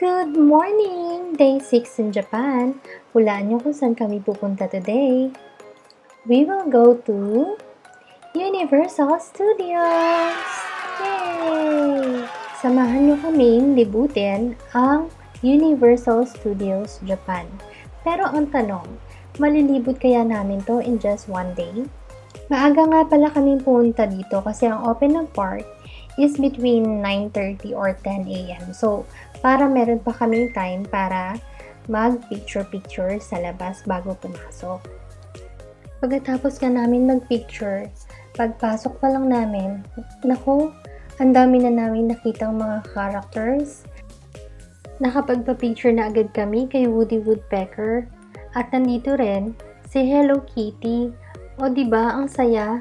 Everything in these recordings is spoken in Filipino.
Good morning! Day 6 in Japan. Hulaan niyo kung saan kami pupunta today. We will go to Universal Studios! Yay! Samahan niyo kaming libutin ang Universal Studios Japan. Pero ang tanong, malilibot kaya namin to in just one day? Maaga nga pala kaming pumunta dito kasi ang open ng park is between 9:30 or 10 a.m. So, para meron pa kaming time para mag-picture-picture sa labas bago pumasok. Pagkatapos nga namin mag-picture, pagpasok pa lang namin, naku, ang dami na namin nakitang mga characters. Nakapagpa-picture na agad kami kay Woody Woodpecker at nandito rin si Hello Kitty. O diba ang saya?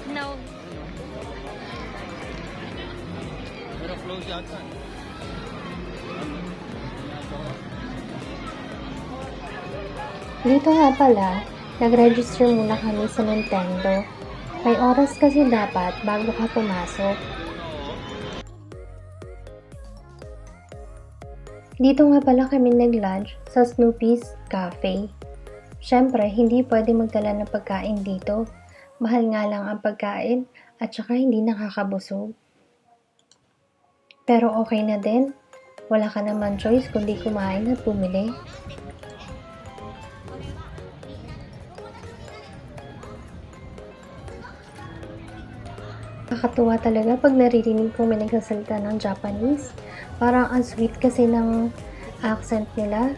No. Pero close yata. Dito nga pala, nag-register muna kami sa Nintendo. May oras kasi dapat bago ka pumasok. Dito nga pala kami nag-lunch sa Snoopy's Cafe. Siyempre, hindi pwede magdala ng pagkain dito. Mahal nga lang ang pagkain at saka hindi nakakabusog. Pero okay na din. Wala ka naman choice kundi kumain at bumili. Nakakatuwa talaga pag naririnig kong may nagsasalita ng Japanese. Parang ang sweet kasi ng accent nila.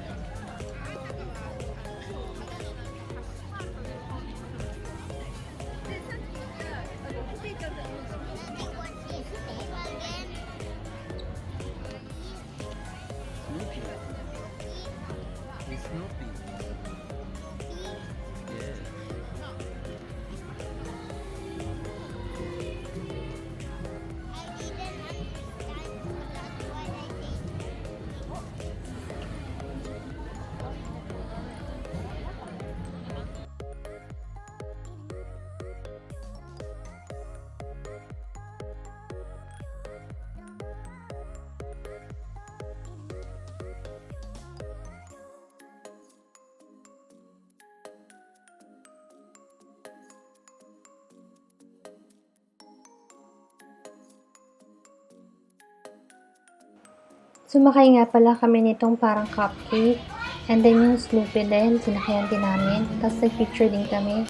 Snoopy. It's Snoopy. Yeah. Sumakay nga pala kami nitong parang cupcake. And then yung Snoopy din, sinakayan din namin. Tapos nag-picture din kami.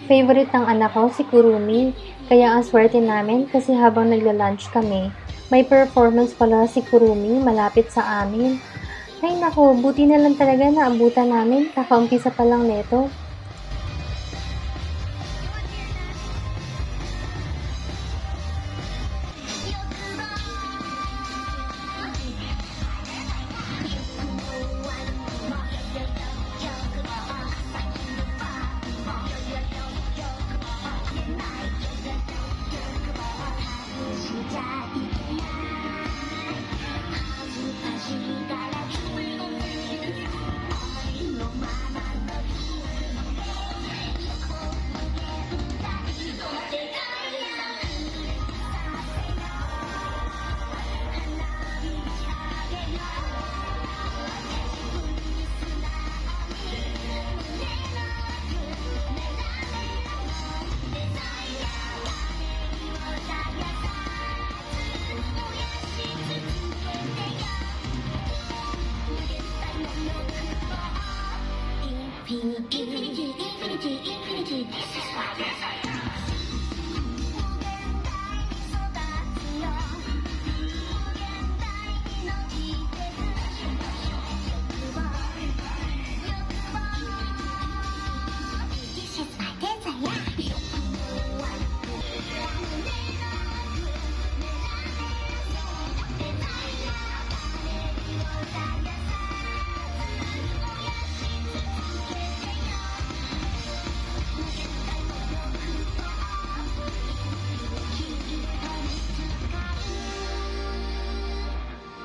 Favorite ng anak ko si Kurumi. Kaya ang swerte namin kasi habang nagla-lunch kami, may performance pala si Kurumi malapit sa amin. Ay nako, buti na lang talaga na abutan namin. Kakaumpisa pa lang neto.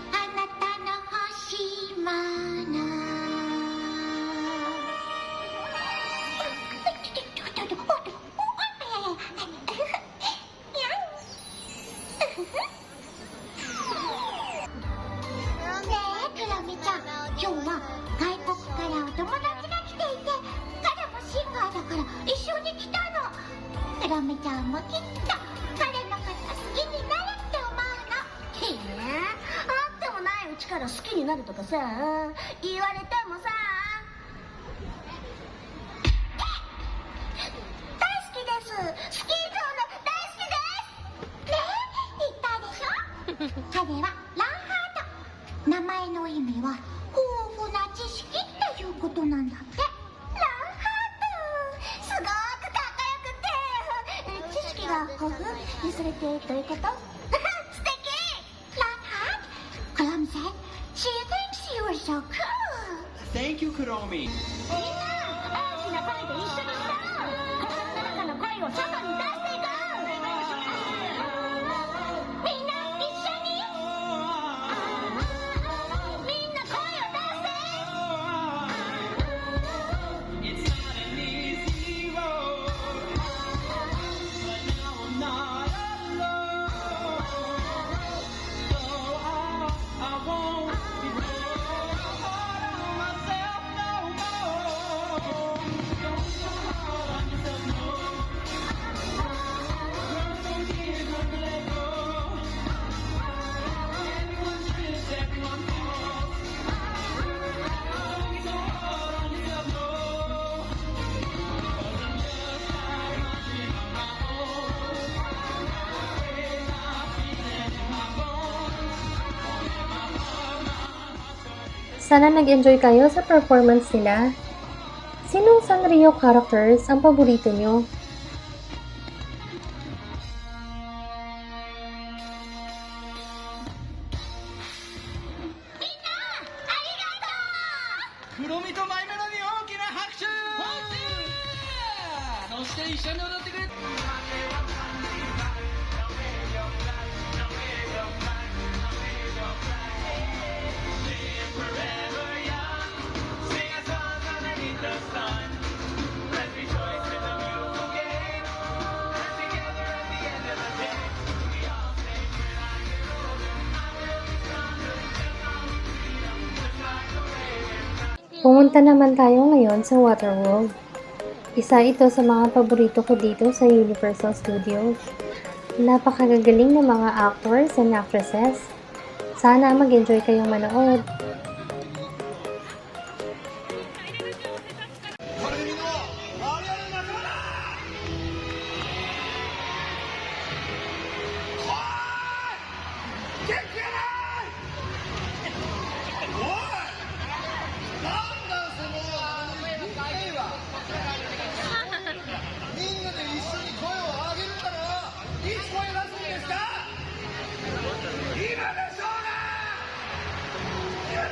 あなたの欲しいものねえクラミちゃん、今日は外国からお友達が来ていて、彼もシンガーだから一緒に来たの。クラミちゃんもきっと彼のこと好きになるって思うの。あってもないうちから好きになるとかさ、言われてもさ、大好きです、スキー場の大好きですねえ、言ったでしょ彼はランハート、名前の意味は豊富な知識っていうことなんだって。ランハート、すごくかっこよくて、知識が豊富、それってどういうこと？素敵。Clam said she thinks you are so cool. Thank you, Kuromi. みんな大きな声で一緒に歌おう。心の中の声を外に出していこう。みんな一緒に。みんな声を出せ。 It's not an easy road, but now I'm not alone. So I won't be hard on myself no more. Don't be so hard on yourself, no. Girls don't give, don't let go. Everyone trips, everyone falls. Don't be so hard on yourself, no. 'Cause I'm just not running on my own. Ways I feel it in my bones. Sana nag-enjoy kayo sa performance nila. Sinong Sanrio characters ang paborito nyo? Kuromi とマイメロに大きな拍手。そして一緒に踊ってくれ。Pumunta naman tayo ngayon sa Waterworld. Isa ito sa mga paborito ko dito sa Universal Studios. Napakagagaling ng mga actors and actresses. Sana mag-enjoy kayong manood. これでみんな我々の仲間だ。来い！元気やない！おい！なんだそのみんなで一緒に声を上げるんだろ。いつ声出すんですか？今でしょうが！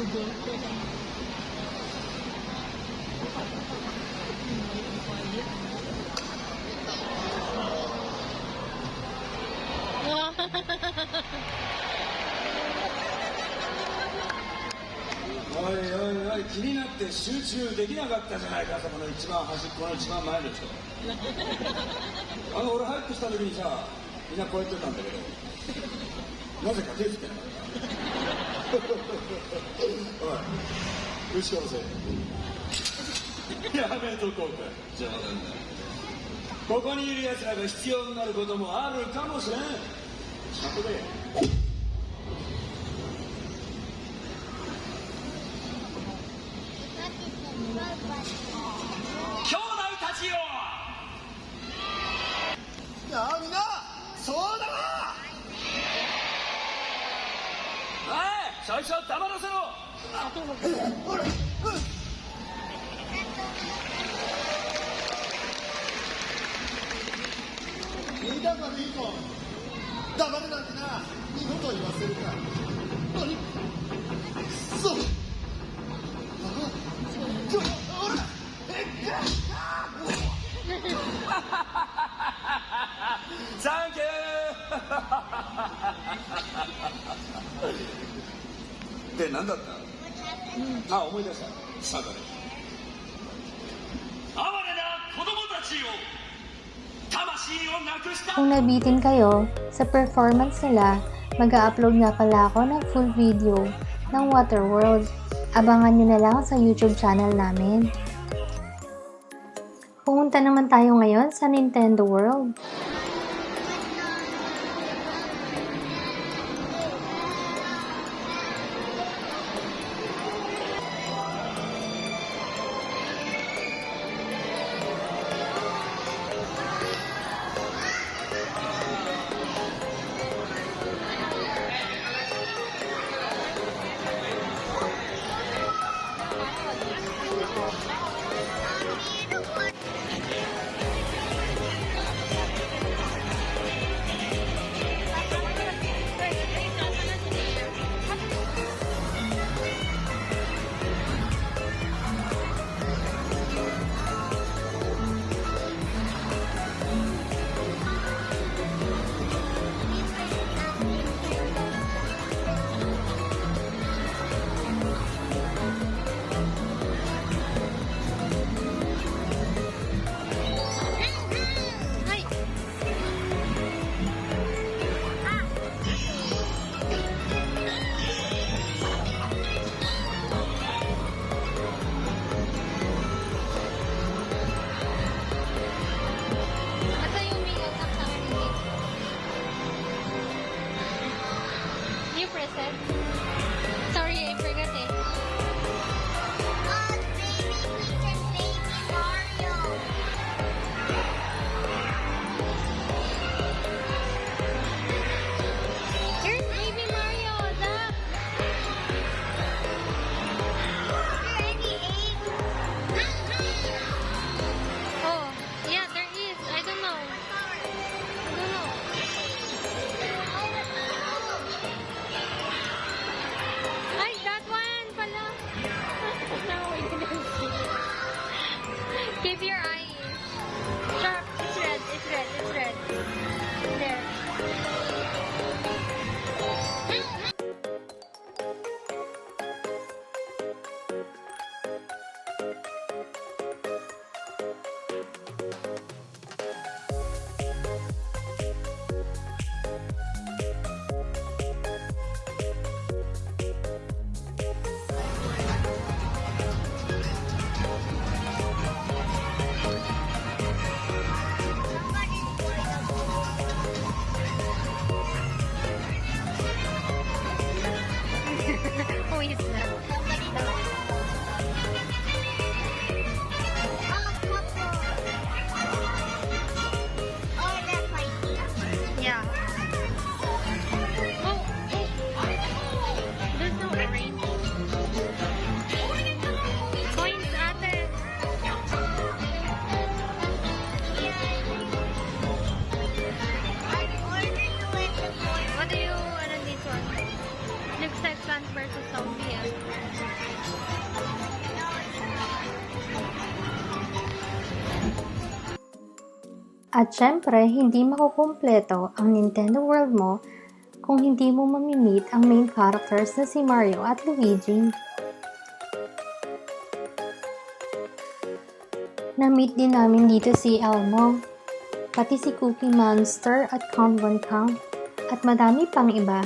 おいおいおい、気になって集中できなかったじゃないか、そこの一番端っこの一番前の人。俺入ってきた時にさ、みんなこうやってたんだけど、なぜか手つけなかった。おい、打ち殺せ。やめとこうか、冗談だ。ここにいる奴らが必要になることもあるかもしれん。ちゃんとで。兄弟たちよ。なあ、みんな、そうだな。おい、最初は黙らせろ。ほら、いいだからいい子。黙れなんてな、二度と言わせるか。何？そう。ほら。サンキュー。で、何だった？思い出した。さあ、誰？哀れな子供たちよ。魂をなくした。Kung nabitin kayo sa performance nila, mag-a-upload nga pala ako ng full video ng Waterworld. Abangan nyo na lang sa YouTube channel namin. Pumunta naman tayo ngayon sa Nintendo World. At syempre, hindi makukumpleto ang Nintendo World mo kung hindi mo mamimit ang main characters na si Mario at Luigi. Na-meet din namin dito si Elmo, pati si Cookie Monster at Count One Count, at madami pang iba.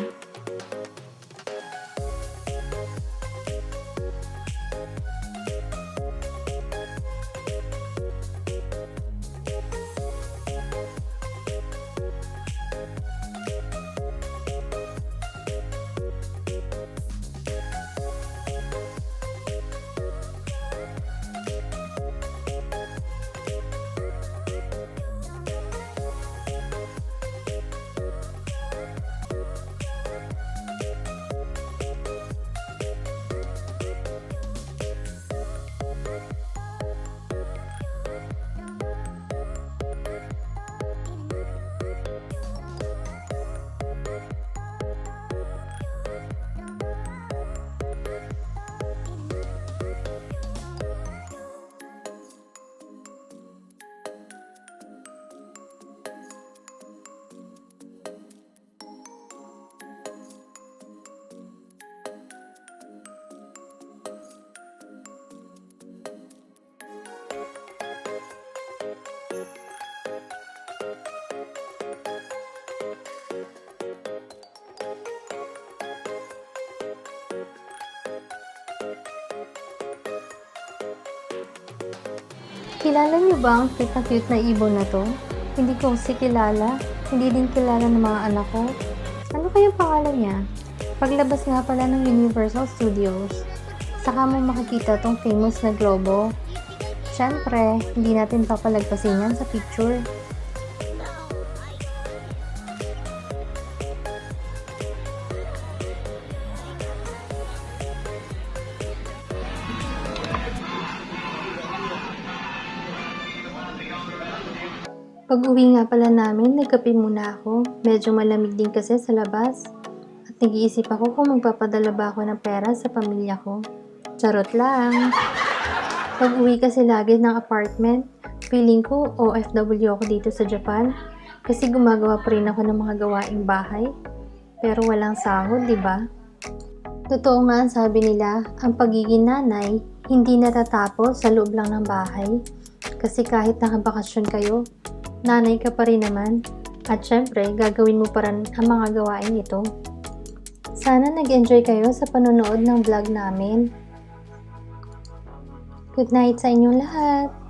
Kilala niyo ba ang cute na ibon na to? Hindi ko kasi kilala. Hindi din kilala ng mga anak ko. Ano kayang pangalan niya? Paglabas nga pala ng Universal Studios, saka mo makikita tong famous na globo. Syempre, hindi natin papalagpasin yan sa picture. Pag-uwi nga pala namin, nagkape muna ako. Medyo malamig din kasi sa labas. At nag-iisip ako kung magpapadala ba ako ng pera sa pamilya ko. Charot lang. Pag-uwi kasi lagi ng apartment, feeling ko OFW ako dito sa Japan. Kasi gumagawa pa rin ako ng mga gawaing bahay. Pero walang sahod, di ba? Totoo nga ang sabi nila, ang pagiging nanay, hindi natatapos sa loob lang ng bahay. Kasi kahit nakabakasyon kayo, nanay ka pa rin naman. At syempre, gagawin mo pa rin ang mga gawain ito. Sana nag-enjoy kayo sa panonood ng vlog namin. Good night sa inyong lahat!